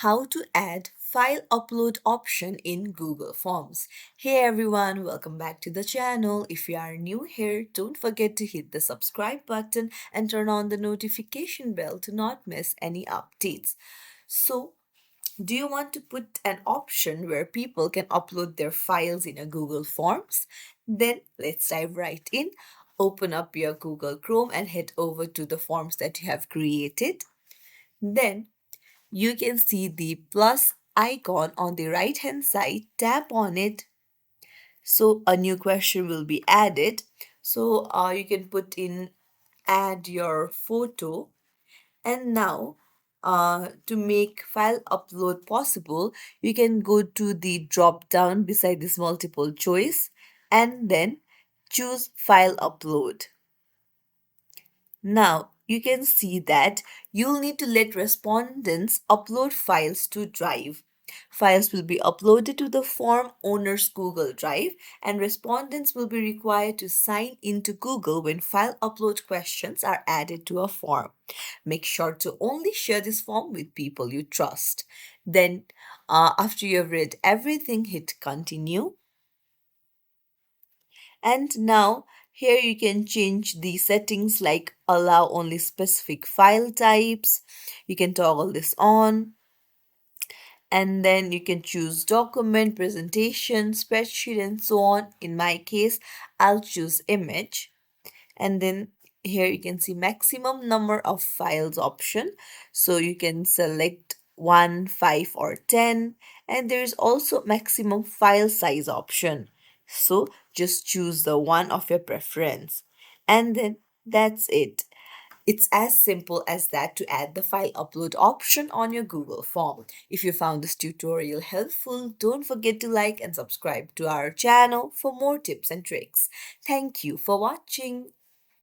how to add file upload option in Google Forms. Hey everyone, welcome back to the channel. If you are new here, don't forget to hit the subscribe button and turn on the notification bell to not miss any updates. So, do you want to put an option where people can upload their files in a Google Forms? Then let's dive right in. Open up your Google Chrome and head over to the forms that you have created. Then you can see the plus icon on the right hand side. Tap on it. So a new question will be added. So you can put in add your photo. And now to make file upload possible, you can go to the drop down beside this multiple choice and then choose file upload. Now, you can see that you'll need to let respondents upload files to Drive. Files will be uploaded to the form owner's Google Drive, and respondents will be required to sign into Google when file upload questions are added to a form. Make sure to only share this form with people you trust. Then, after you've read everything, hit continue. And now here you can change the settings like allow only specific file types. You can toggle this on, and then you can choose document, presentation, spreadsheet, and so on. In my case, I'll choose image. And then here you can see maximum number of files option, so you can select 1, 5, or 10. And there's also maximum file size option, so just choose the one of your preference. And then that's it. It's as simple as that to add the file upload option on your Google form. If you found this tutorial helpful, don't forget to like and subscribe to our channel for more tips and tricks. Thank you for watching.